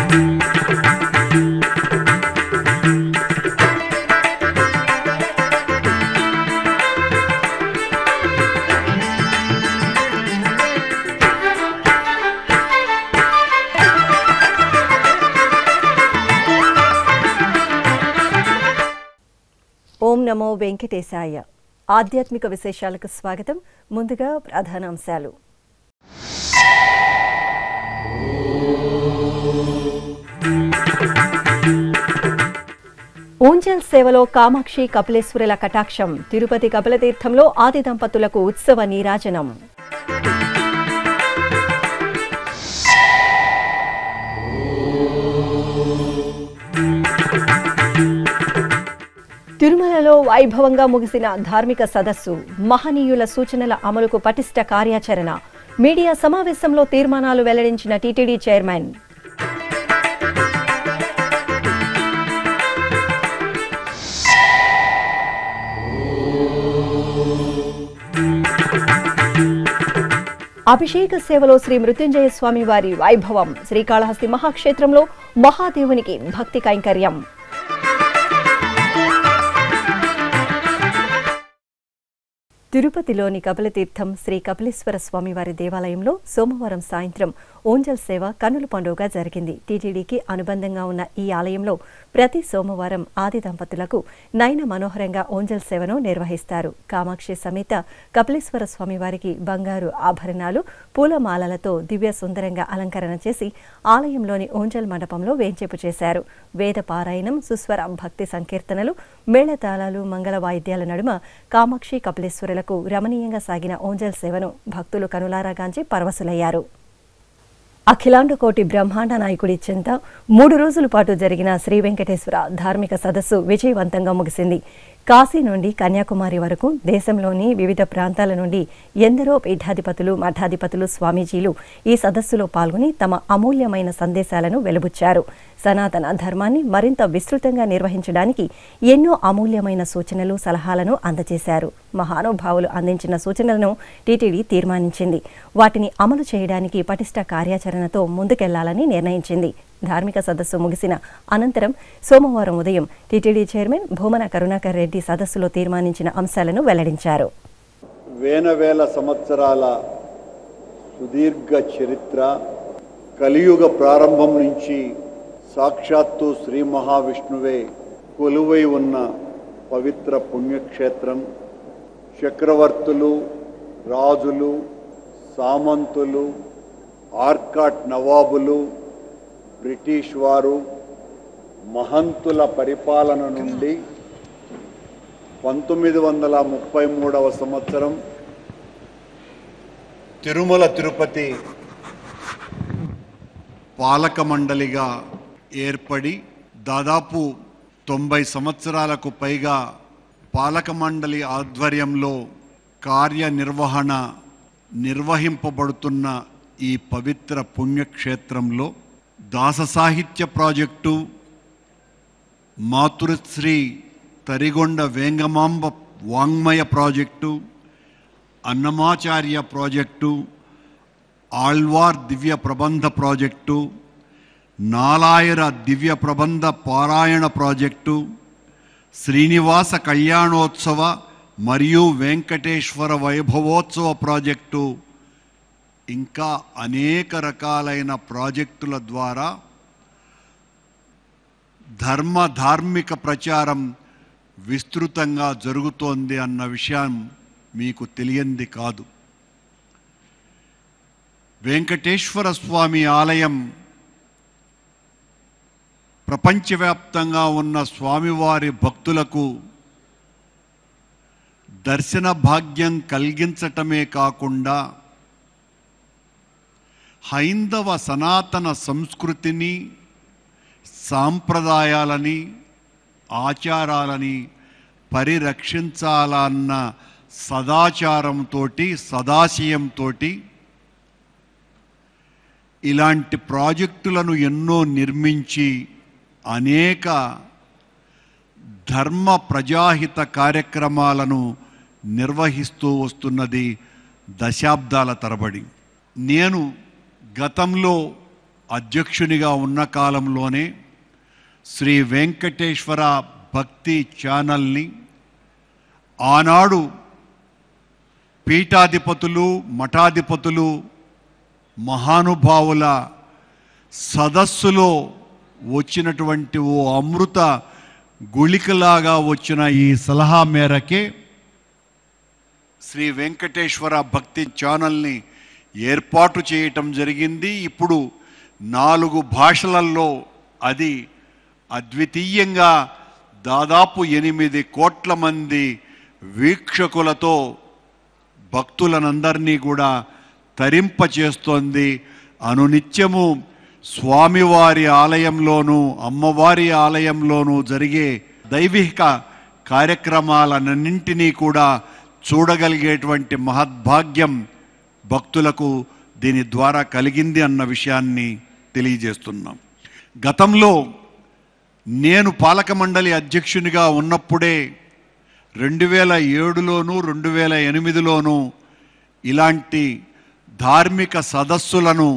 ఓం నమో వెంకటేశాయ. ఆధ్యాత్మిక విశేషాలకు స్వాగతం. ముందుగా ప్రధానాంశాలు. ఊంజల్ సేవలో కామాక్షి కపిలేశ్వరుల కటాక్షం. తిరుపతి కపిలతీర్థంలో ఆది దంపతులకు ఉత్సవ నీరాజనం. తిరుమలలో వైభవంగా ముగిసిన ధార్మిక సదస్సు. మహనీయుల సూచనల అమలుకు పటిష్ట కార్యాచరణ. మీడియా సమావేశంలో తీర్మానాలు వెల్లడించిన టీటీడీ చైర్మన్. అభిషేక సేవలో శ్రీ మృత్యుంజయ స్వామి వారి వైభవం. శ్రీకాళహస్తి మహాక్షేత్రంలో మహాదేవునికి భక్తి కైంకర్యం. తిరుపతిలోని కపిలతీర్థం శ్రీ కపిలేశ్వర స్వామివారి దేవాలయంలో సోమవారం సాయంత్రం ఓంజల్ సేవ కన్నుల పండుగగా జరిగింది. టీటీడీకి అనుబంధంగా ఉన్న ఈ ఆలయంలో ప్రతి సోమవారం ఆది దంపతులకు నయన మనోహరంగా ఓంజల్ సేవను నిర్వహిస్తారు. కామాక్షి సమేత కపిలేశ్వర స్వామివారికి బంగారు ఆభరణాలు, పూలమాలలతో దివ్య సుందరంగా అలంకరణ చేసి ఆలయంలోని ఓంజల్ మండపంలో వేంచేపు చేశారు. వేద పారాయణం, సుస్వర భక్తి సంకీర్తనలు, మేళతాళాలు, మంగళ వాయిద్యాల నడుమ కామాక్షి కపిలేశ్వరులకు రమణీయంగా సాగిన ఓంజల్ సేవను భక్తులు కనులారాగాంచి పరవశులయ్యారు. అఖిలాండకోటి బ్రహ్మాండ నాయకుడి చెంత 3 రోజుల పాటు జరిగిన శ్రీ వెంకటేశ్వర ధార్మిక సదస్సు విజయవంతంగా ముగిసింది. కాశీ నుండి కన్యాకుమారి వరకు దేశంలోని వివిధ ప్రాంతాల నుండి ఎందరో పీఠాధిపతులు, మఠాధిపతులు, స్వామీజీలు ఈ సదస్సులో పాల్గొని తమ అమూల్యమైన సందేశాలను వెలుబుచ్చారు. సనాతన ధర్మాన్ని మరింత విస్తృతంగా నిర్వహించడానికి ఎన్నో అమూల్యమైన సూచనలు, సలహాలను అందజేశారు. మహానుభావులు అందించిన సూచనలను టీటీడీ తీర్మానించింది. వాటిని అమలు చేయడానికి పటిష్ట కార్యాచరణతో ముందుకెళ్లాలని నిర్ణయించింది. ధార్మిక సదస్సు ముగిసిన అనంతరం సోమవారం ఉదయం టీటీడీ చైర్మన్ భూమన కరుణాకర్ రెడ్డి సదస్సులో తీర్మానించిన అంశాలను వెల్లడించారు. వేల సంవత్సరాల సుదీర్ఘ చరిత్ర, కలియుగ ప్రారంభం నుంచి సాక్షాత్తు శ్రీ మహావిష్ణువే కొలువై ఉన్న పవిత్ర పుణ్యక్షేత్రం. చక్రవర్తులు, రాజులు, సామంతులు, ఆర్కాట్ నవాబులు, బ్రిటిష్ వారు, మహంతుల పరిపాలన నుండి 1933వ సంవత్సరం తిరుమల తిరుపతి పాలక మండలిగా ఏర్పడి దాదాపు 90 సంవత్సరాలకు పైగా పాలక మండలి ఆధ్వర్యంలో కార్యనిర్వహణ నిర్వహింపబడుతున్న ఈ పవిత్ర పుణ్యక్షేత్రంలో Dasa Sahitya project, Matrusri Tarigonda Vengamamba Vangmaya project, Annamacharya project, Alwar Divya Prabandha project, నాలాయర దివ్య ప్రబంధ పారాయణ ప్రాజెక్టు, శ్రీనివాస కళ్యాణోత్సవ మరియు వెంకటేశ్వర వైభవోత్సవ ప్రాజెక్టు, ఇంకా అనేక రకాలైన ప్రాజెక్టుల ద్వారా ధార్మిక ప్రచారం విస్తృతంగా జరుగుతోంది అన్న విషయం మీకు తెలియంది కాదు. వెంకటేశ్వర స్వామి ఆలయం ప్రపంచవ్యాప్తంగా ఉన్న స్వామివారి భక్తులకు దర్శన భాగ్యం కలిగించటమే కాకుండా హైందవ సనాతన సంస్కృతిని, సాంప్రదాయాలని, ఆచారాలని పరిరక్షించాలన్న సదాచారంతో, సదాశయంతో ఇలాంటి ప్రాజెక్టులను ఎన్నో నిర్మించి అనేక ధర్మ ప్రజాహిత కార్యక్రమాలను నిర్వహిస్తూ వస్తున్నది దశాబ్దాల తరబడి. నేను గతంలో అధ్యక్షునిగా ఉన్న కాలంలోనే శ్రీ వెంకటేశ్వర భక్తి ఛానల్ని ఆనాడు పీఠాధిపతులు, మఠాధిపతులు, మహానుభావుల సదస్సులో వచ్చినటువంటి ఓ అమృత గుళికలాగా వచ్చిన ఈ సలహా మేరకే శ్రీ వెంకటేశ్వర భక్తి ఛానల్ని ఏర్పాటు చేయటం జరిగింది. ఇప్పుడు 4 భాషలలో అది అద్వితీయంగా దాదాపు 8 కోట్ల మంది వీక్షకులతో భక్తులనందరినీ కూడా తరింపచేస్తోంది. అనునిత్యము స్వామివారి ఆలయంలోనూ అమ్మవారి ఆలయంలోనూ జరిగే దైవిక కార్యక్రమాలన్నింటినీ కూడా చూడగలిగేటువంటి మహద్భాగ్యం భక్తులకు దీని ద్వారా కలిగింది అన్న విషయాన్ని తెలియజేస్తున్నాం. గతంలో నేను పాలక మండలి అధ్యక్షునిగా ఉన్నప్పుడే 2007లోనూ 2008లోనూ ఇలాంటి ధార్మిక సదస్సులను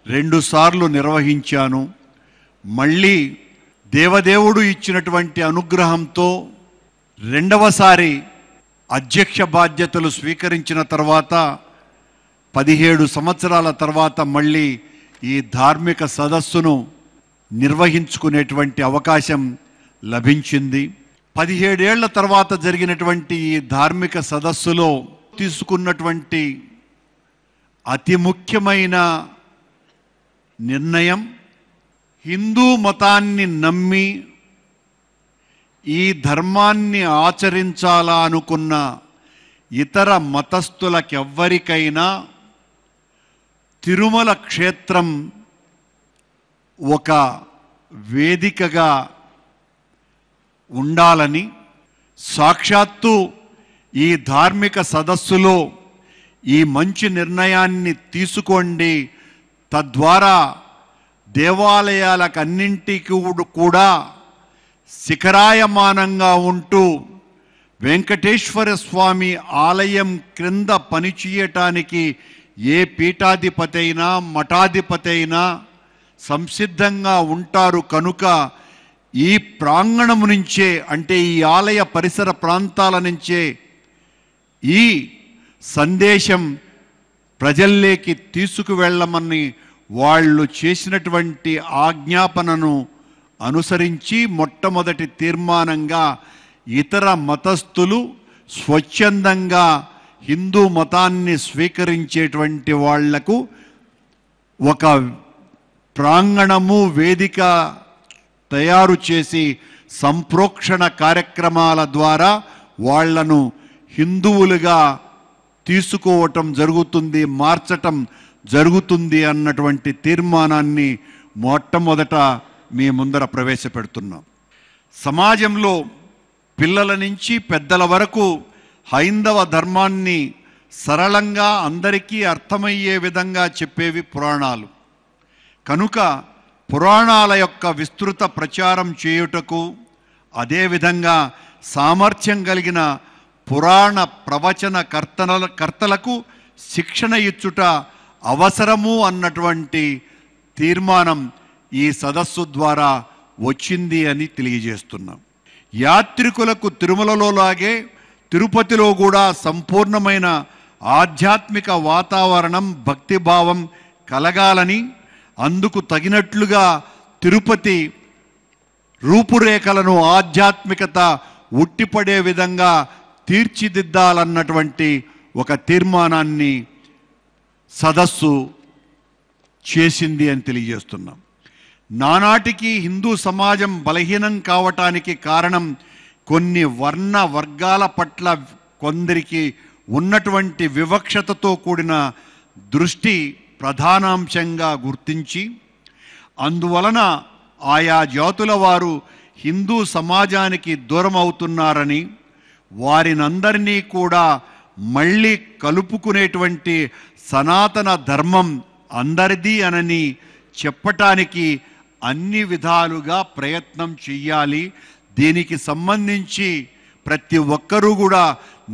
2 సార్లు నిర్వహించాను. మళ్ళీ దేవదేవుడు ఇచ్చినటువంటి అనుగ్రహంతో 2వసారి అధ్యక్ష బాధ్యతలు స్వీకరించిన తర్వాత 17 సంవత్సరాల తర్వాత మళ్ళీ ఈ ధార్మిక సదస్సును నిర్వహించుకునేటువంటి అవకాశం లభించింది. 17 ఏళ్ల తర్వాత జరిగినటువంటి ఈ ధార్మిక సదస్సులో తీసుకున్నటువంటి అతి ముఖ్యమైన నిర్ణయం, హిందూ మతాన్ని నమ్మి ఈ ధర్మాన్ని ఆచరించాలా అనుకున్న ఇతర మతస్థులకెవ్వరికైనా తిరుమల క్షేత్రం ఒక వేదికగా ఉండాలని, సాక్షాత్తు ఈ ధార్మిక సదస్సులో ఈ మంచి నిర్ణయాన్ని తీసుకోండి, తద్వారా దేవాలయాలకన్నింటికి కూడా శిఖరాయమానంగా ఉంటూ వెంకటేశ్వర స్వామి ఆలయం క్రింద పనిచేయటానికి ఏ పీఠాధిపతి అయినా మఠాధిపతి అయినా సంసిద్ధంగా ఉంటారు కనుక ఈ ప్రాంగణం నుంచే, అంటే ఈ ఆలయ పరిసర ప్రాంతాల నుంచే ఈ సందేశం ప్రజల్లోకి తీసుకువెళ్ళమని వాళ్ళు చేసినటువంటి ఆజ్ఞాపనను అనుసరించి మొట్టమొదటి తీర్మానంగా ఇతర మతస్థులు స్వచ్ఛందంగా హిందూ మతాన్ని స్వీకరించేటువంటి వాళ్లకు ఒక ప్రాంగణము, వేదిక తయారు చేసి సంప్రోక్షణ కార్యక్రమాల ద్వారా వాళ్లను హిందువులుగా తీసుకోవటం జరుగుతుంది, మార్చటం జరుగుతుంది అన్నటువంటి తీర్మానాన్ని మొట్టమొదట మీ ముందర ప్రవేశపెడుతున్నాం. సమాజంలో పిల్లల నుంచి పెద్దల వరకు హైందవ ధర్మాన్ని సరళంగా అందరికీ అర్థమయ్యే విధంగా చెప్పేవి పురాణాలు కనుక పురాణాల యొక్క విస్తృత ప్రచారం చేయుటకు, అదేవిధంగా సామర్థ్యం కలిగిన పురాణ ప్రవచన కర్తలకు శిక్షణ ఇచ్చుట అవసరము అన్నటువంటి తీర్మానం ఈ సదస్సు ద్వారా వచ్చింది అని తెలియజేస్తున్నాం. యాత్రికులకు తిరుమలలోలాగే తిరుపతిలో కూడా సంపూర్ణమైన ఆధ్యాత్మిక వాతావరణం, భక్తిభావం కలగాలని, అందుకు తగినట్లుగా తిరుపతి రూపురేఖలను ఆధ్యాత్మికత ఉట్టిపడే విధంగా తీర్చిదిద్దాలన్నటువంటి ఒక తీర్మానాన్ని సదస్సు చేసింది అని తెలియజేస్తున్నాం. నానాటికి హిందూ సమాజం బలహీనం కావటానికి కారణం కొన్ని వర్ణ వర్గాల పట్ల కొందరికి ఉన్నటువంటి వివక్షతతో కూడిన దృష్టి ప్రధానాంశంగా గుర్తించి, అందువలన ఆయా జాతుల వారు హిందూ సమాజానికి దూరం అవుతున్నారని, వారినందరినీ కూడా మళ్ళీ కలుపుకునేటువంటి సనాతన ధర్మం అందరిది అనని చెప్పటానికి అన్ని విధాలుగా ప్రయత్నం చెయ్యాలి. దీనికి సంబంధించి ప్రతి ఒక్కరూ కూడా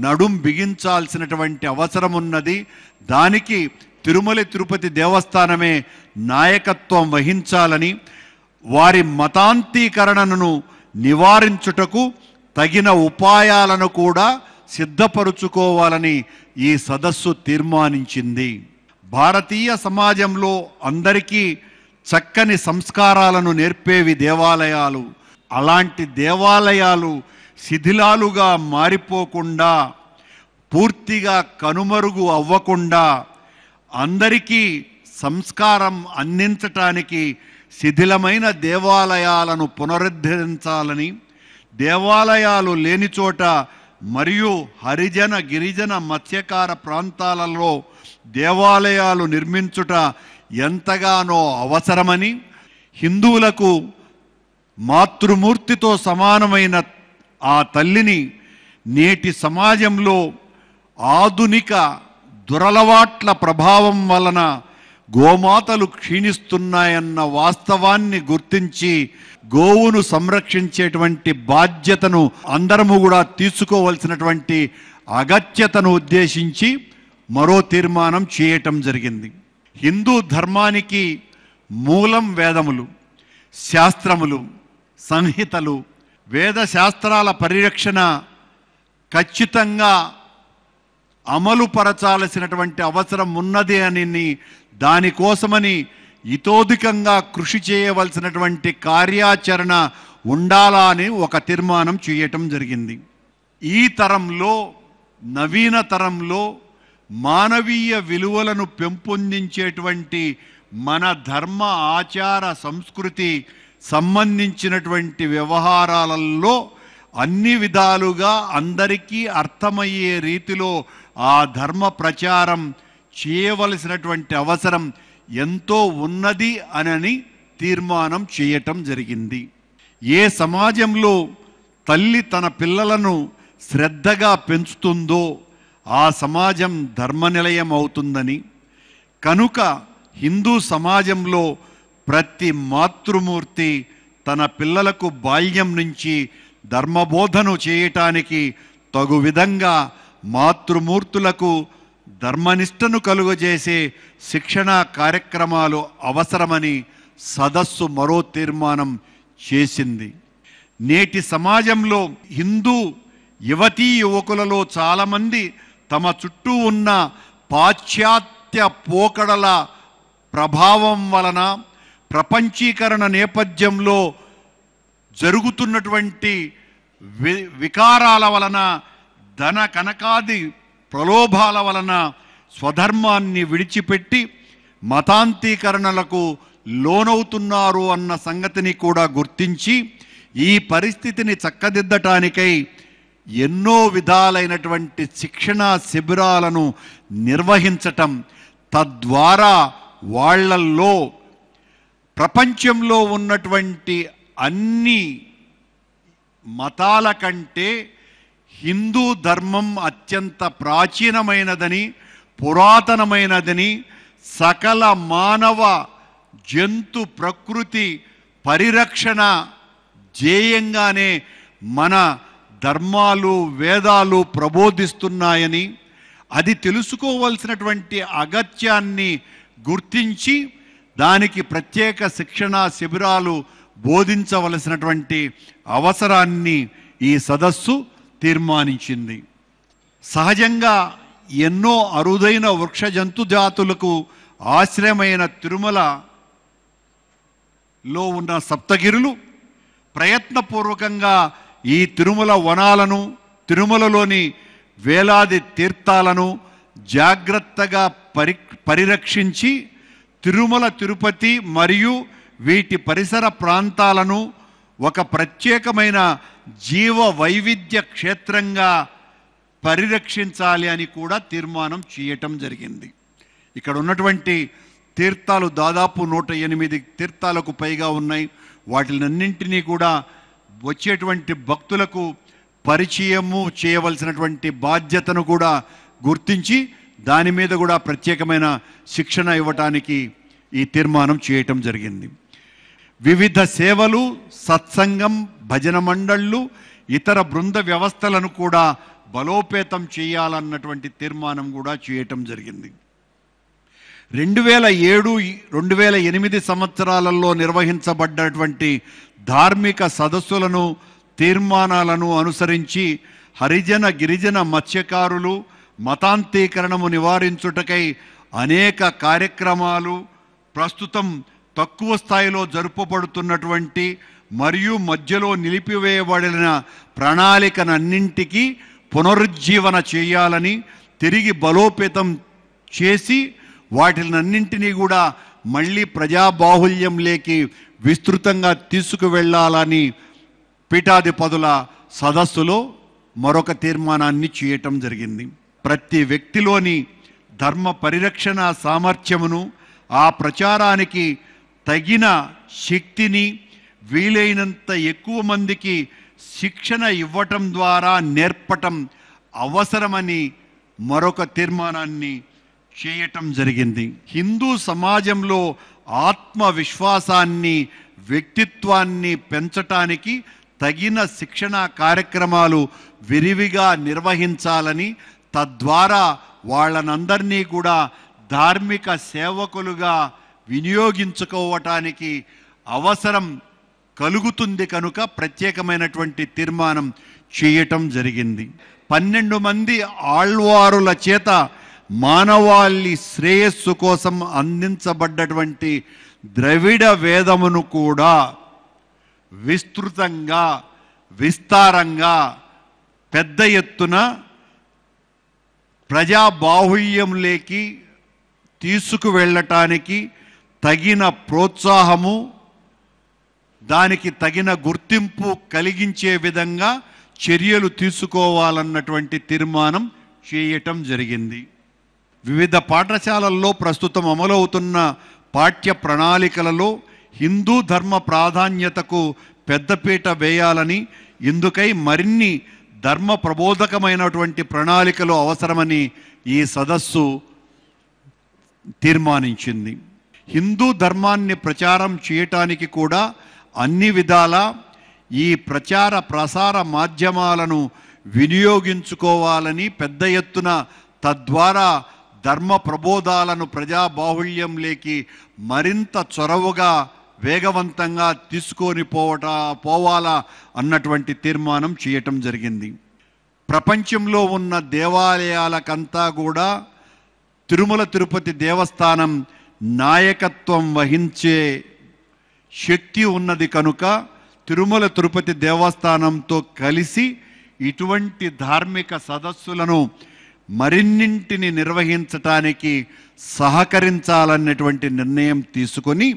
నడుం బిగించాల్సినటువంటి అవసరం ఉన్నది. దానికి తిరుమల తిరుపతి దేవస్థానమే నాయకత్వం వహించాలని, వారి మతాంతీకరణను నివారించుటకు తగిన ఉపాయాలను కూడా సిద్ధపరుచుకోవాలని ఈ సదస్సు తీర్మానించింది. భారతీయ సమాజంలో అందరికీ చక్కని సంస్కారాలను నేర్పేవి దేవాలయాలు. అలాంటి దేవాలయాలు శిథిలాలుగా మారిపోకుండా, పూర్తిగా కనుమరుగు అవ్వకుండా అందరికీ సంస్కారం అందించటానికి శిథిలమైన దేవాలయాలను పునరుద్ధరించాలని, దేవాలయాలు లేని చోట మరియు హరిజన గిరిజన మత్స్యకార ప్రాంతాలలో దేవాలయాలు నిర్మించుట ఎంతగానో అవసరమని, హిందువులకు మాతృమూర్తితో సమానమైన ఆ తల్లిని నేటి సమాజంలో ఆధునిక దురలవాట్ల ప్రభావం వలన గోమాతలు క్షీణిస్తున్నాయన్న వాస్తవాన్ని గుర్తించి గోవును సంరక్షించేటువంటి బాధ్యతను అందరము కూడా తీసుకోవలసినటువంటి అగత్యతను ఉద్దేశించి మరో తీర్మానం చేయటం జరిగింది. హిందూ ధర్మానికి మూలం వేదములు, శాస్త్రములు, సంహితలు. వేద శాస్త్రాల పరిరక్షణ ఖచ్చితంగా అమలు పరచాల్సినటువంటి అవసరం ఉన్నది అని, దానికోసమని ఇతోధికంగా కృషి చేయవలసినటువంటి కార్యాచరణ ఉండాలా అని ఒక తీర్మానం చేయటం జరిగింది. ఈ తరంలో, నవీన తరంలో మానవీయ విలువలను పెంపొందించేటువంటి మన ధర్మ ఆచార సంస్కృతి సంబంధించినటువంటి వ్యవహారాలలో అన్ని విధాలుగా అందరికీ అర్థమయ్యే రీతిలో ఆ ధర్మ ప్రచారం చేయవలసినటువంటి అవసరం ఎంతో ఉన్నది అని తీర్మానం చేయటం జరిగింది. ఏ సమాజంలో తల్లి తన పిల్లలను శ్రద్ధగా పెంచుతుందో ఆ సమాజం ధర్మనిలయం అవుతుందని, కనుక హిందూ సమాజంలో ప్రతి మాతృమూర్తి తన పిల్లలకు బాల్యం నుంచి ధర్మబోధను చేయటానికి తగు విధంగా మాతృమూర్తులకు ధర్మనిష్టను కలుగజేసే శిక్షణా కార్యక్రమాలు అవసరమని సదస్సు మరో తీర్మానం చేసింది. నేటి సమాజంలో హిందూ యువతీ యువకులలో చాలామంది తమ చుట్టూ ఉన్న పాశ్చాత్య పోకడల ప్రభావం వలన, ప్రపంచీకరణ నేపథ్యంలో జరుగుతున్నటువంటి వికారాల వలన, ధన కనకాది ప్రలోభాల వలన స్వధర్మాన్ని విడిచిపెట్టి మతాంతీకరణలకు లోనవుతున్నారు అన్న సంగతిని కూడా గుర్తించి ఈ పరిస్థితిని చక్కదిద్దటానికై ఎన్నో విధాలైనటువంటి శిక్షణా శిబిరాలను నిర్వహించటం, తద్వారా వాళ్ళల్లో ప్రపంచంలో ఉన్నటువంటి అన్ని మతాల కంటే హిందూ ధర్మం అత్యంత ప్రాచీనమైనదని, పురాతనమైనదని, సకల మానవ జంతు ప్రకృతి పరిరక్షణ ధ్యేయంగానే మన ధర్మాలు వేదాలు ప్రబోధిస్తున్నాయని, అది తెలుసుకోవలసినటువంటి అగత్యాన్ని గుర్తించి దానికి ప్రత్యేక శిక్షణా శిబిరాలు బోధించవలసినటువంటి అవసరాన్ని ఈ సదస్సు తీర్మానించింది. సహజంగా ఎన్నో అరుదైన వృక్ష జంతు జాతులకు ఆశ్రయమైన తిరుమలలో ఉన్న సప్తగిరులు ప్రయత్నపూర్వకంగా ఈ తిరుమల వనాలను, తిరుమలలోని వేలాది తీర్థాలను జాగ్రత్తగా పరిరక్షించి తిరుమల తిరుపతి మరియు వీటి పరిసర ప్రాంతాలను ఒక ప్రత్యేకమైన జీవ వైవిధ్య క్షేత్రంగా పరిరక్షించాలి అని కూడా తీర్మానం చేయటం జరిగింది. ఇక్కడ ఉన్నటువంటి తీర్థాలు దాదాపు 108 తీర్థాలకు పైగా ఉన్నాయి. వాటినన్నింటినీ కూడా వచ్చేటువంటి భక్తులకు పరిచయము చేయవలసినటువంటి బాధ్యతను కూడా గుర్తించి దాని మీద కూడా ప్రత్యేకమైన శిక్షణ ఇవ్వటానికి ఈ తీర్మానం చేయటం జరిగింది. వివిధ సేవలు, సత్సంగం, భజన మండళ్ళు, ఇతర బృంద వ్యవస్థలను కూడా బలోపేతం చేయాలన్నటువంటి తీర్మానం కూడా చేయటం జరిగింది. 2007, 2008 సంవత్సరాలలో నిర్వహించబడ్డటువంటి ధార్మిక సదస్సులను, తీర్మానాలను అనుసరించి హరిజన గిరిజన మత్స్యకారులు మతాంతీకరణము నివారించుటకై అనేక కార్యక్రమాలు ప్రస్తుతం తక్కువ స్థాయిలో జరుపబడుతున్నటువంటి మరియు మధ్యలో నిలిపివేయబడిన ప్రణాళికనన్నింటికీ పునరుజ్జీవన చేయాలని, తిరిగి బలోపేతం చేసి వాటినన్నింటినీ కూడా మళ్ళీ ప్రజాబాహుల్యంలోకి విస్తృతంగా తీసుకువెళ్ళాలని పీఠాధిపతుల సదస్సులో మరొక తీర్మానాన్ని చేయటం జరిగింది. ప్రతి వ్యక్తిలోని ధర్మ పరిరక్షణ సామర్థ్యమును, ఆ ప్రచారానికి తగిన శక్తిని వీలైనంత ఎక్కువ మందికి శిక్షణ ఇవ్వటం ద్వారా నేర్పటం అవసరమని మరొక తీర్మానాన్ని చేయటం జరిగింది. హిందూ సమాజంలో ఆత్మవిశ్వాసాన్ని, వ్యక్తిత్వాన్ని పెంచటానికి తగిన శిక్షణ కార్యక్రమాలు విరివిగా నిర్వహించాలని, తద్వారా వాళ్ళనందరినీ కూడా ధార్మిక సేవకులుగా వినియోగించుకోవటానికి అవసరం కలుగుతుంది కనుక ప్రత్యేకమైనటువంటి తీర్మానం చేయటం జరిగింది. 12 మంది ఆళ్వారుల చేత మానవాళి శ్రేయస్సు కోసం అందించబడ్డటువంటి ద్రవిడ వేదమును కూడా విస్తృతంగా, విస్తారంగా, పెద్ద ఎత్తున ప్రజాబాహుల్యంలోకి తీసుకువెళ్ళటానికి తగిన ప్రోత్సాహము, దానికి తగిన గుర్తింపు కలిగించే విధంగా చర్యలు తీసుకోవాలన్నటువంటి తీర్మానం చేయటం జరిగింది. వివిధ పాఠశాలల్లో ప్రస్తుతం అమలవుతున్న పాఠ్య ప్రణాళికలలో హిందూ ధర్మ ప్రాధాన్యతకు పెద్దపీట వేయాలని, ఇందుకై మరిన్ని ధర్మ ప్రబోధకమైనటువంటి ప్రణాళికలు అవసరమని ఈ సదస్సు తీర్మానించింది. హిందూ ధర్మాన్ని ప్రచారం చేయటానికి కూడా అన్ని విధాల ఈ ప్రచార ప్రసార మాధ్యమాలను వినియోగించుకోవాలని, పెద్ద ఎత్తున తద్వారా ధర్మ ప్రబోధాలను ప్రజాబాహుల్యంలోకి మరింత చొరవగా, వేగవంతంగా తీసుకొని పోవాలా అన్నటువంటి తీర్మానం చేయటం జరిగింది. ప్రపంచంలో ఉన్న దేవాలయాలకంతా కూడా తిరుమల తిరుపతి దేవస్థానం నాయకత్వం వహించే శక్తి ఉన్నది కనుక తిరుమల తిరుపతి దేవస్థానంతో కలిసి ఇటువంటి ధార్మిక సదస్సులను మరిన్నింటిని నిర్వహించటానికి సహకరించాలన్నటువంటి నిర్ణయం తీసుకొని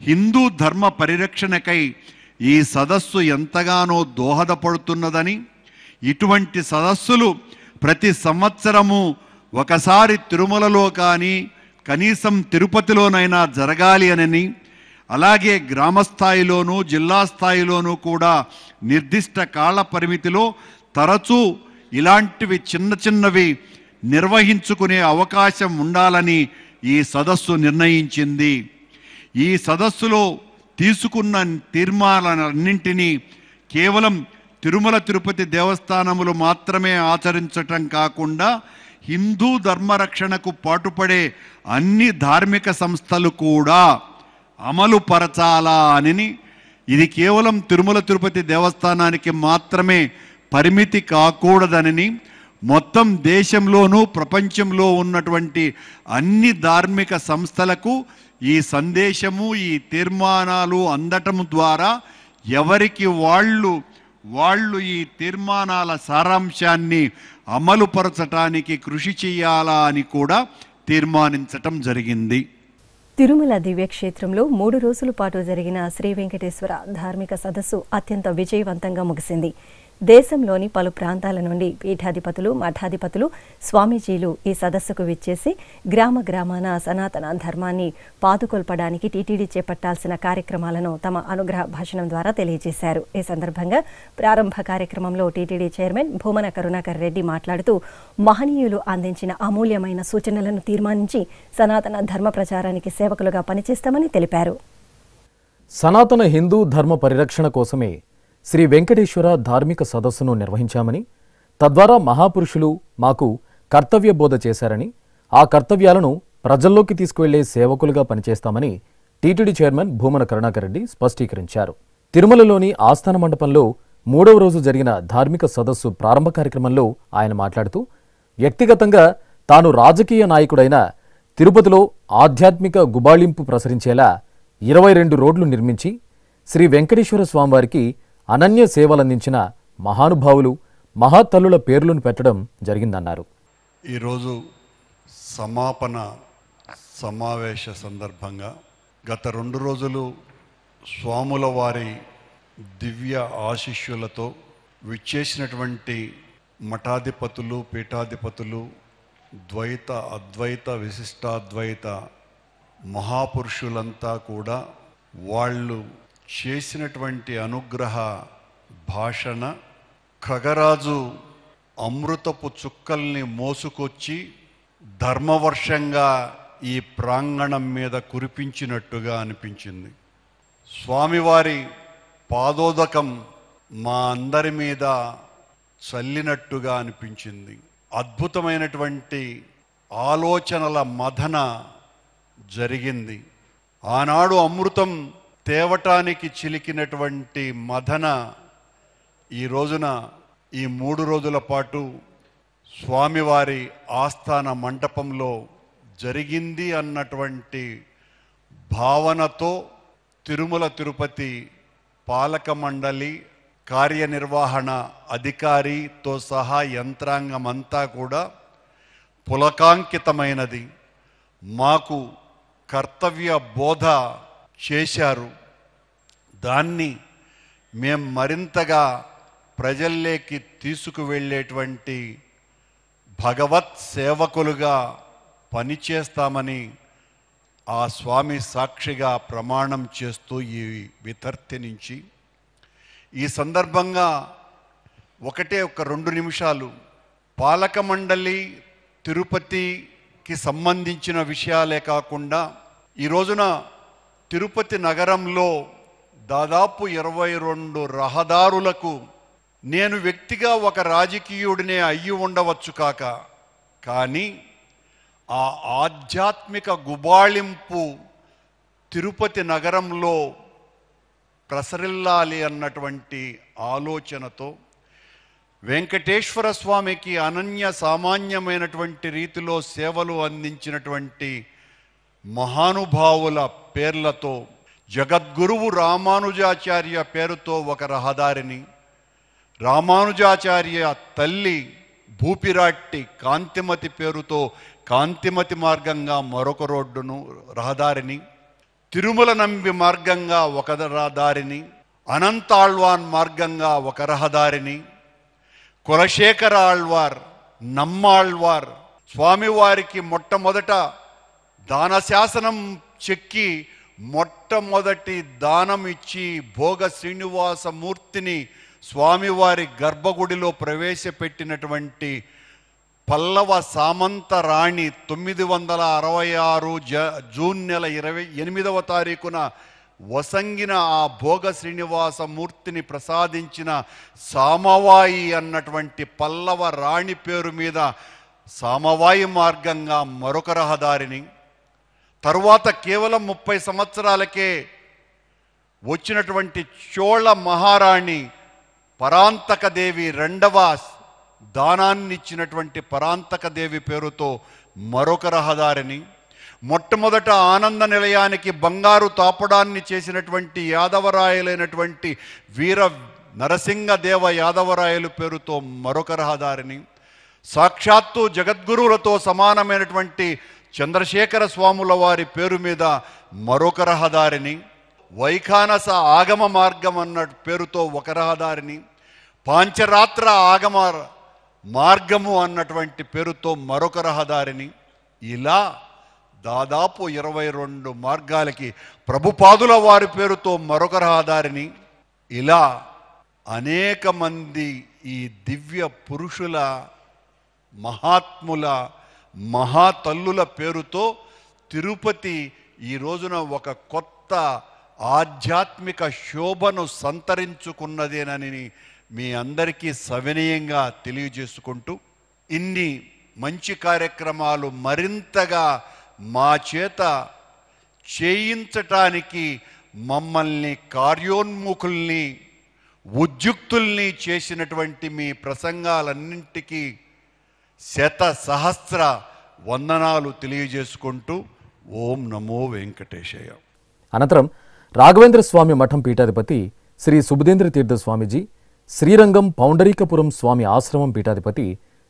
హిందూ ధర్మ పరిరక్షణకై ఈ సదస్సు ఎంతగానో దోహదపడుతున్నదని, ఇటువంటి సదస్సులు ప్రతి సంవత్సరము ఒకసారి తిరుమలలో కానీ కనీసం తిరుపతిలోనైనా జరగాలి అని, అలాగే గ్రామస్థాయిలోనూ జిల్లా స్థాయిలోనూ కూడా నిర్దిష్ట కాల పరిమితిలో తరచూ ఇలాంటివి చిన్నవి నిర్వహించుకునే అవకాశం ఉండాలని ఈ సదస్సు నిర్ణయించింది. ఈ సదస్సులో తీసుకున్న తీర్మానాలన్నింటినీ కేవలం తిరుమల తిరుపతి దేవస్థానములు మాత్రమే ఆచరించటం కాకుండా హిందూ ధర్మరక్షణకు పాటుపడే అన్ని ధార్మిక సంస్థలు కూడా అమలు పరచాలా అని, ఇది కేవలం తిరుమల తిరుపతి దేవస్థానానికి మాత్రమే పరిమితి కాకూడదని, మొత్తం దేశంలోనూ ప్రపంచంలో ఉన్నటువంటి అన్ని ధార్మిక సంస్థలకు ఈ సందేశము, ఈ తీర్మానాలు అందటం ద్వారా ఎవరికి వాళ్ళు ఈ తీర్మానాల సారాంశాన్ని అమలుపరచటానికి కృషి చేయాలా అని కూడా తీర్మానించటం జరిగింది. తిరుమల దివ్యక్షేత్రంలో 3 రోజుల పాటు జరిగిన శ్రీ వెంకటేశ్వర ధార్మిక సదస్సు అత్యంత విజయవంతంగా ముగిసింది. దేశంలోని పలు ప్రాంతాల నుండి పీఠాధిపతులు, మఠాధిపతులు, స్వామీజీలు ఈ సదస్సుకు విచ్చేసి గ్రామాన సనాతన ధర్మాన్ని పాదుకొల్పడానికి టీటీడీ చేపట్టాల్సిన కార్యక్రమాలను తమ అనుగ్రహ భాషణం ద్వారా తెలియజేశారు. ఈ సందర్భంగా ప్రారంభ కార్యక్రమంలో టీటీడీ చైర్మన్ భూమన కరుణాకర్ రెడ్డి మాట్లాడుతూ మహనీయులు అందించిన అమూల్యమైన సూచనలను తీర్మానించి సనాతన ధర్మ ప్రచారానికి సేవకులుగా పనిచేస్తామని తెలిపారు. సనాతన హిందూ ధర్మ పరిరక్షణ కోసమే శ్రీ వెంకటేశ్వర ధార్మిక సదస్సును నిర్వహించామని, తద్వారా మహాపురుషులు మాకు కర్తవ్య బోధ చేశారని, ఆ కర్తవ్యాలను ప్రజల్లోకి తీసుకువెళ్లే సేవకులుగా పనిచేస్తామని టీటీడీ చైర్మన్ భూమన కరుణాకర్ రెడ్డి స్పష్టీకరించారు. తిరుమలలోని ఆస్థాన మండపంలో 3వ రోజు జరిగిన ధార్మిక సదస్సు ప్రారంభ కార్యక్రమంలో ఆయన మాట్లాడుతూ, వ్యక్తిగతంగా తాను రాజకీయ నాయకుడైన తిరుపతిలో ఆధ్యాత్మిక గుబాళింపు ప్రసరించేలా 22 రోడ్లు నిర్మించి శ్రీ వెంకటేశ్వర స్వామివారికి అనన్య సేవలందించిన మహానుభావులు, మహాతల్లుల పేర్లను పెట్టడం జరిగిందన్నారు. ఈరోజు సమాపన సమావేశ సందర్భంగా గత 2 రోజులు స్వాముల వారి దివ్య ఆశీస్సులతో విచ్చేసినటువంటి మఠాధిపతులు, పీఠాధిపతులు, ద్వైత అద్వైత విశిష్టాద్వైత మహాపురుషులంతా కూడా వాళ్ళు చేసినటువంటి అనుగ్రహ భాషణ ఖగరాజు అమృతపు చుక్కల్ని మోసుకొచ్చి ధర్మవర్షంగా ఈ ప్రాంగణం మీద కురిపించినట్టుగా అనిపించింది. స్వామివారి పాదోదకం మా అందరి మీద చల్లినట్టుగా అనిపించింది. అద్భుతమైనటువంటి ఆలోచనల మథన జరిగింది. ఆనాడు అమృతం తేవటానికి చిలికినటువంటి మథన ఈ రోజున ఈ 3 రోజుల పాటు స్వామివారి ఆస్థాన మంటపంలో జరిగింది అన్నటువంటి భావనతో తిరుమల తిరుపతి పాలక మండలి, కార్యనిర్వహణ అధికారితో సహా యంత్రాంగం అంతా కూడా పులకాంకితమైనది. మాకు కర్తవ్య బోధ చేశారు. దాన్ని మేం మరింతగా ప్రజల్లోకి తీసుకువెళ్ళేటువంటి భగవత్ సేవకులుగా పనిచేస్తామని ఆ స్వామి సాక్షిగా ప్రమాణం చేస్తూ ఈ వితర్తి నుంచి ఈ సందర్భంగా ఒక 2 నిమిషాలు పాలక మండలి తిరుపతికి సంబంధించిన విషయాలే కాకుండా ఈ రోజున తిరుపతి నగరంలో దాదాపు 22 రహదారులకు నేను వ్యక్తిగా ఒక రాజకీయుడినే అయ్యి ఉండవచ్చు కానీ ఆ ఆధ్యాత్మిక గుబాళింపు తిరుపతి నగరంలో ప్రసరిల్లాలి అన్నటువంటి ఆలోచనతో వెంకటేశ్వర స్వామికి అనన్య సామాన్యమైనటువంటి రీతిలో సేవలు అందించినటువంటి మహానుభావుల పేర్లతో జగద్గురువు రామానుజాచార్య పేరుతో ఒక రహదారిని, రామానుజాచార్య తల్లి భూపిరాట్టి కాంతిమతి పేరుతో కాంతిమతి మార్గంగా మరొక రోడ్డును రహదారిని, తిరుమల నంబి మార్గంగా ఒక రహదారిని, అనంతాళ్వాన్ మార్గంగా ఒక రహదారిని, కులశేఖర ఆళ్వార్, నమ్మాళ్వార్ స్వామివారికి మొట్టమొదట దానశాసనం చెక్కి మొట్టమొదటి దానం ఇచ్చి భోగ శ్రీనివాసమూర్తిని స్వామివారి గర్భగుడిలో ప్రవేశపెట్టినటువంటి పల్లవ సామంత రాణి 966 జూన్ నెల 28వ తారీఖున వసంగిన ఆ భోగ శ్రీనివాసమూర్తిని ప్రసాదించిన సామవాయి అన్నటువంటి పల్లవ రాణి పేరు మీద సామవాయి మార్గంగా మరొక రహదారిని, తరువాత కేవలం 30 సంవత్సరాలకే వచ్చినటువంటి చోళ మహారాణి పరాంతకదేవి, 2వ దానాన్నిచ్చినటువంటి పరాంతకదేవి పేరుతో మరొక రహదారిని, మొట్టమొదట ఆనంద నిలయానికి బంగారు తాపడాన్ని చేసినటువంటి యాదవరాయలైనటువంటి వీర నరసింహదేవ యాదవరాయలు పేరుతో మరొక రహదారిని, సాక్షాత్తు జగద్గురువులతో సమానమైనటువంటి చంద్రశేఖర స్వాముల వారి పేరు మీద మరొక రహదారిని, వైఖానస ఆగమ మార్గం అన్న పేరుతో ఒక రహదారిని, పాంచరాత్ర ఆగమ మార్గము అన్నటువంటి పేరుతో మరొక రహదారిని, ఇలా దాదాపు 22 మార్గాలకి, ప్రభుపాదుల వారి పేరుతో మరొక రహదారిని, ఇలా అనేక మంది ఈ దివ్య పురుషుల, మహాత్ముల, మహాతల్లుల పేరుతో తిరుపతి ఈ రోజున ఒక కొత్త ఆధ్యాత్మిక శోభను సంతరించుకున్నదేనని మీ అందరికీ సవినయంగా తెలియజేసుకుంటూ, ఇన్ని మంచి కార్యక్రమాలు మరింతగా మా చేత చేయించటానికి మమ్మల్ని కార్యోన్ముఖుల్ని ఉద్యుక్తుల్ని చేసినటువంటి మీ ప్రసంగాలన్నింటికీ శత సహస్ర వందనాలు తెలియజేసుకుంటూ ఓం నమో వెంకటేశయ్య. అనంతరం రాఘవేంద్ర స్వామి మఠం పీఠాధిపతి శ్రీ సుబుధేంద్ర తీర్థ స్వామీజీ, శ్రీరంగం పౌండరీకపురం స్వామి ఆశ్రమం పీఠాధిపతి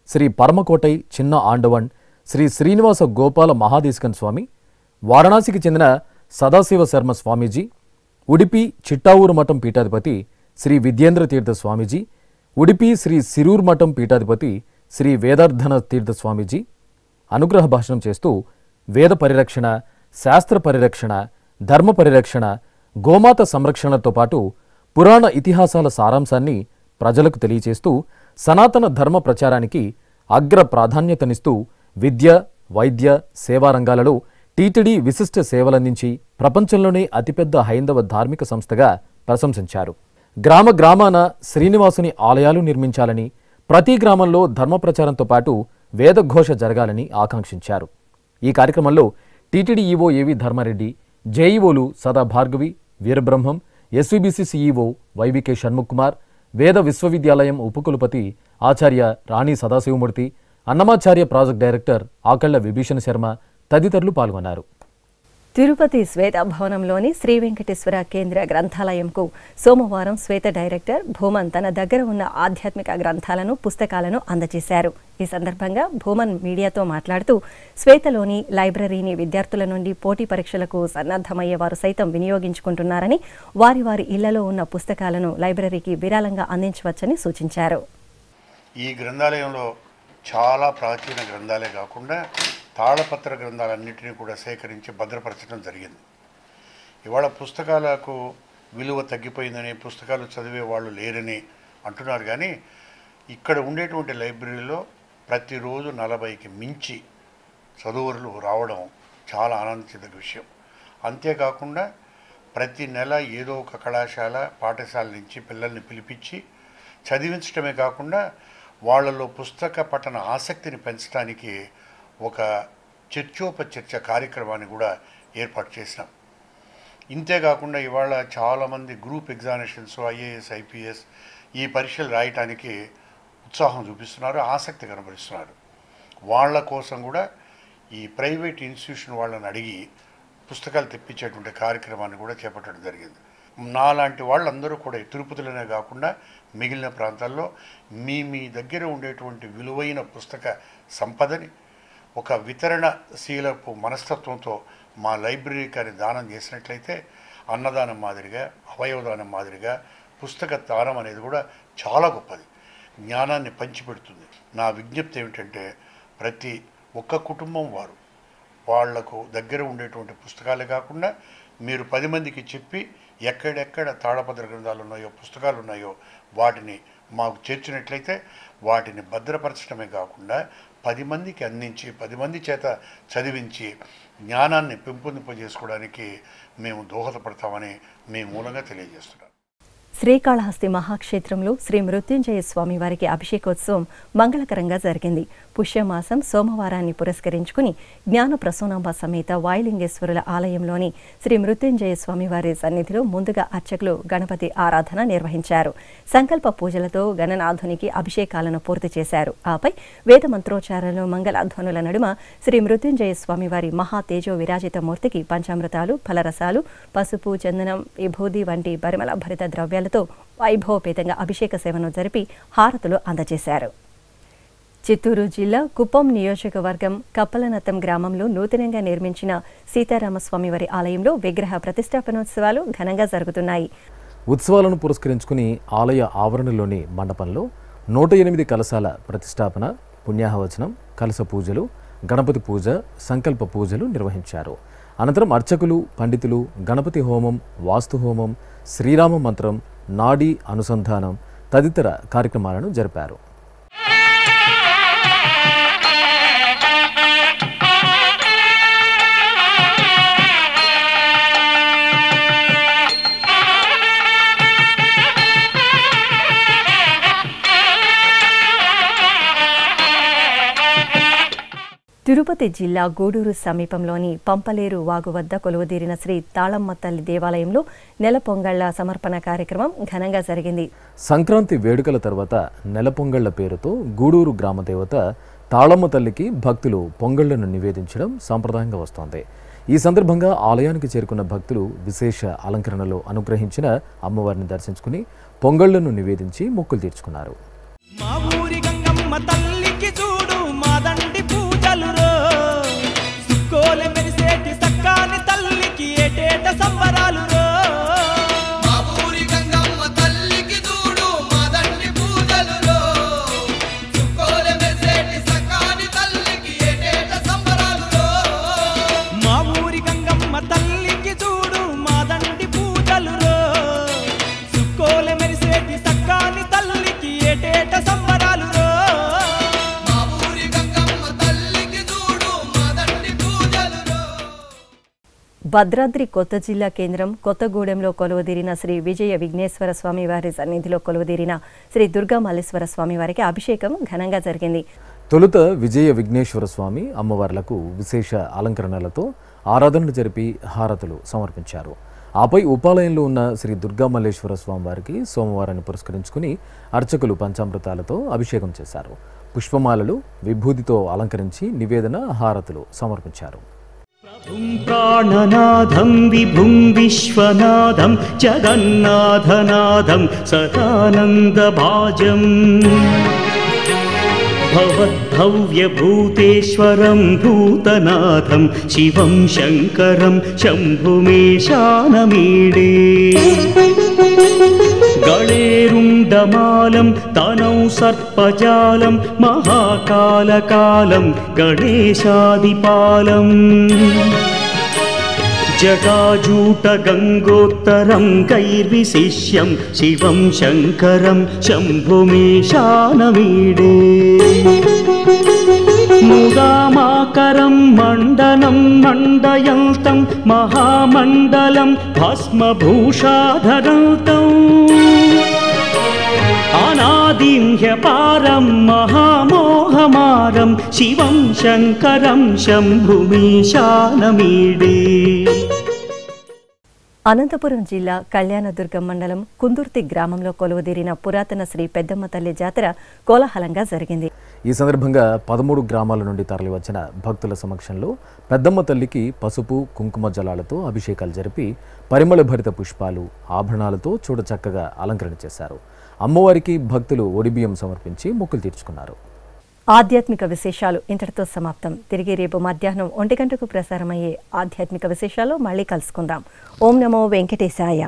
శ్రీ పరమకోటై చిన్న ఆండవన్ శ్రీ శ్రీనివాస గోపాల మహాదేశికన్ స్వామి, వారణాసికి చెందిన సదాశివ శర్మ స్వామీజీ, ఉడిపి చిట్టావూరు మఠం పీఠాధిపతి శ్రీ విద్యేంద్ర తీర్థ స్వామీజీ, ఉడిపి శ్రీ సిరూర్ మఠం పీఠాధిపతి శ్రీ వేదార్థన తీర్థ స్వామీజీ అనుగ్రహ భాషణం చేస్తూ వేద పరిరక్షణ, శాస్త్ర పరిరక్షణ, ధర్మ పరిరక్షణ, గోమాత సంరక్షణతో పాటు పురాణ ఇతిహాసాల సారాంశాన్ని ప్రజలకు తెలియచేస్తూ సనాతన ధర్మ ప్రచారానికి అగ్ర ప్రాధాన్యతనిస్తూ విద్య, వైద్య, సేవా రంగాలలో టీటీడీ విశిష్ట సేవలందించి ప్రపంచంలోనే అతిపెద్ద హైందవ ధార్మిక సంస్థగా ప్రశంసించారు. గ్రామ గ్రామాన శ్రీనివాసుని ఆలయాలు నిర్మించాలని, ప్రతి గ్రామంలో ధర్మ ప్రచారంతో పాటు వేదఘోష జరగాలని ఆకాంక్షించారు. ఈ కార్యక్రమంలో టీటీడీ ఈవో ఏవి ధర్మారెడ్డి, జేఈఓలు సదా భార్గవి, వీరబ్రహ్మం, ఎస్వీబీసీ సీఈఓ వైవికే షణ్ముఖ్ కుమార్, వేద విశ్వవిద్యాలయం ఉపకులపతి ఆచార్య రాణి సదాశివమూర్తి, అన్నమాచార్య ప్రాజెక్ట్ డైరెక్టర్ ఆకళ్ల విభీషణ శర్మ తదితరులు పాల్గొన్నారు. తిరుపతి శ్వేత భవనంలోని శ్రీ వెంకటేశ్వర కేంద్ర గ్రంథాలయంకు సోమవారం శ్వేత డైరెక్టర్ భూమన్ తన దగ్గర ఉన్న ఆధ్యాత్మిక గ్రంథాలను, పుస్తకాలను అందజేశారు. ఈ సందర్భంగా భూమన్ మీడియాతో మాట్లాడుతూ శ్వేతలోని లైబ్రరీని విద్యార్థుల నుండి పోటీ పరీక్షలకు సన్నద్ధమయ్యే వారు సైతం వినియోగించుకుంటున్నారని, వారి వారి ఇళ్లలో ఉన్న పుస్తకాలను లైబ్రరీకి విరాళంగా అందించవచ్చని సూచించారు. ఈ గ్రంథాలయంలో చాలా ప్రాచీన గ్రంథాలే కాకుండా తాళపత్ర గ్రంథాలన్నింటినీ కూడా సేకరించి భద్రపరచడం జరిగింది. ఇవాళ పుస్తకాలకు విలువ తగ్గిపోయిందని, పుస్తకాలు చదివే వాళ్ళు లేరని అంటున్నారు. కానీ ఇక్కడ ఉండేటువంటి లైబ్రరీలో ప్రతిరోజు 40కి మించి చదువులు రావడం చాలా ఆనందించదగ్గ విషయం. అంతేకాకుండా ప్రతి నెల ఏదో ఒక కళాశాల, పాఠశాల నుంచి పిల్లల్ని పిలిపించి చదివించడమే కాకుండా వాళ్ళలో పుస్తక పఠన ఆసక్తిని పెంచడానికి ఒక చర్చోపచర్చ కార్యక్రమాన్ని కూడా ఏర్పాటు చేసినాం. ఇంతేకాకుండా ఇవాళ చాలామంది గ్రూప్ ఎగ్జామినేషన్స్, ఐఏఎస్, ఐపీఎస్ ఈ పరీక్షలు రాయటానికి ఉత్సాహం చూపిస్తున్నారు, ఆసక్తి కనబరుస్తున్నారు. వాళ్ళ కోసం కూడా ఈ ప్రైవేట్ ఇన్స్టిట్యూషన్ వాళ్ళని అడిగి పుస్తకాలు తెప్పించేటువంటి కార్యక్రమాన్ని కూడా చేపట్టడం జరిగింది. నాలాంటి వాళ్ళందరూ కూడా తిరుపతిలోనే కాకుండా మిగిలిన ప్రాంతాల్లో మీ దగ్గర ఉండేటువంటి విలువైన పుస్తక సంపదని ఒక వితరణశీలపు మనస్తత్వంతో మా లైబ్రరీకి అని దానం చేసినట్లయితే అన్నదానం మాదిరిగా, అవయవదానం మాదిరిగా పుస్తక దానం అనేది కూడా చాలా గొప్పది, జ్ఞానాన్ని పంచిపెడుతుంది. నా విజ్ఞప్తి ఏమిటంటే ప్రతి ఒక్క కుటుంబం వారు వాళ్లకు దగ్గర ఉండేటువంటి పుస్తకాలే కాకుండా మీరు 10 మందికి చెప్పి ఎక్కడెక్కడ తాళపత్ర గ్రంథాలు ఉన్నాయో, పుస్తకాలు ఉన్నాయో వాటిని మాకు చేర్చినట్లయితే వాటిని భద్రపరచడమే కాకుండా 10 మందికి అందించి 10 మంది చేత చదివించి జ్ఞానాన్ని పెంపొందింపజేసుకోవడానికి మేము దోహదపడతామని మీ మూలంగా తెలియజేస్తున్నాం. శ్రీకాళహస్తి మహాక్షేత్రంలో శ్రీ మృత్యుంజయ స్వామి వారికి అభిషేకోత్సవం మంగళకరంగా జరిగింది. పుష్యమాసం సోమవారాన్ని పురస్కరించుకుని జ్ఞాన ప్రసూనాంబ సమేత వాయులింగేశ్వరుల ఆలయంలోని శ్రీ మృత్యుంజయ స్వామి వారి సన్నిధిలో ముందుగా అర్చకులు గణపతి ఆరాధన నిర్వహించారు. సంకల్ప పూజలతో గణనాథునికి అభిషేకాలను పూర్తి చేశారు. ఆపై వేద మంత్రోచ్చారణలు, మంగళధ్వనుల నడుమ శ్రీ మృత్యుంజయ స్వామి వారి మహాతేజో విరాజిత మూర్తికి పంచామృతాలు, ఫలరసాలు, పసుపు, చందనం, విభూది వంటి పరిమళ భరిత ద్రవ్యాలు వైభవపేతంగా అభిషేక సేవను జరిపి హారతులు అందజేశారు. చిత్తూరు జిల్లా కుప్పం నియోజకవర్గం కప్పలనత్తం గ్రామంలో నూతనంగా నిర్మించిన సీతారామస్వామి వారి ఆలయంలో విగ్రహ ప్రతిష్టాపనోత్సవాలు ఘనంగా జరుగుతున్నాయి. ఉత్సవాలను పురస్కరించుకుని ఆలయ ఆవరణలోని మండపంలో 108 కలశాల ప్రతిష్టాపన, పుణ్యాహవచనం, కలశ పూజలు, గణపతి పూజ, సంకల్ప పూజలు నిర్వహించారు. అనంతరం అర్చకులు, పండితులు గణపతి హోమం, వాస్తు హోమం, శ్రీరామ మంత్రం, నాడీ అనుసంధానం తదితర కార్యక్రమాలను జరిపారు. తిరుపతి జిల్లా గూడూరు సమీపంలోని పంపలేరు వాగు వద్ద కొలువుదీరిన శ్రీ తాళమ్మ తల్లి దేవాలయంలో నెల పొంగళ్ల సమర్పణ కార్యక్రమం ఘనంగా జరిగింది. సంక్రాంతి వేడుకల తర్వాత నెల పొంగళ్ల పేరుతో గూడూరు గ్రామ దేవత తాళమ్మ తల్లికి భక్తులు పొంగళ్లను నివేదించడం సంప్రదాయంగా వస్తోంది. ఈ సందర్భంగా ఆలయానికి చేరుకున్న భక్తులు విశేష అలంకరణలో అనుగ్రహించిన అమ్మవారిని దర్శించుకుని పొంగళ్లను నివేదించి మొక్కులు తీర్చుకున్నారు. భద్రాద్రి కొత్త జిల్లా కేంద్రం కొత్తగూడెంలో కొలువుదీరిన శ్రీ విజయ విఘ్నేశ్వర స్వామి వారి సన్నిధిలో కొలువుదీరిన శ్రీ దుర్గా మల్లేశ్వర స్వామి వారికి అభిషేకం ఘనంగా జరిగింది. తొలుత విజయ విఘ్నేశ్వర స్వామి అమ్మవార్లకు విశేష అలంకరణలతో ఆరాధనలు జరిపి హారతులు సమర్పించారు. ఆపై ఉపాలయంలో ఉన్న శ్రీ దుర్గా మల్లేశ్వర స్వామి వారికి సోమవారాన్ని పురస్కరించుకుని అర్చకులు పంచామృతాలతో అభిషేకం చేశారు. పుష్పమాలలు విభూతితో అలంకరించి నివేదన హారతులు సమర్పించారు. ప్రాణనాథం విభుం విశ్వనాథం జగన్నాథనాథం సదానందభాజం భవద్భవ్యభూతేశ్వరం భూతనాథం శివం శంకరం శంభుమేశానమీడే గళేరుండమాలం తనౌ సర్పజాలం మహాకాలకాలం గణేశాదిపాలం జటాజూట గంగోత్తరం కైర్విశిష్యం శివం శంకరం శంభుమేశానమీడే ముదామాకరం మండనం మండయంతం మహామండలం భస్మభూషాధరంతం అనాదిం హ్యపారం మహామోహమారం శివం శంకరం శంభుమీశానమీడే. అనంతపురం జిల్లా కళ్యాణదుర్గం మండలం కుందుర్తి గ్రామంలో కొలువుదీరిన పురాతన శ్రీ పెద్దమ్మ తల్లి జాతర కోలాహలంగా జరిగింది. ఈ సందర్భంగా 13 గ్రామాల నుండి తరలివచ్చిన భక్తుల సమక్షంలో పెద్దమ్మ తల్లికి పసుపు కుంకుమ జలాలతో అభిషేకాలు జరిపి పరిమళ భరిత పుష్పాలు ఆభరణాలతో చూడచక్కగా అలంకరణ చేశారు. అమ్మవారికి భక్తులు ఒడిబియ్యం సమర్పించి మొక్కులు తీర్చుకున్నారు. ఆధ్యాత్మిక విశేషాలు ఇంతటితో సమాప్తం. తిరిగి రేపు మధ్యాహ్నం 1 గంటకు ప్రసారమయ్యే ఆధ్యాత్మిక విశేషాలు మళ్ళీ కలుసుకుందాం. ఓం నమో వెంకటేశాయ.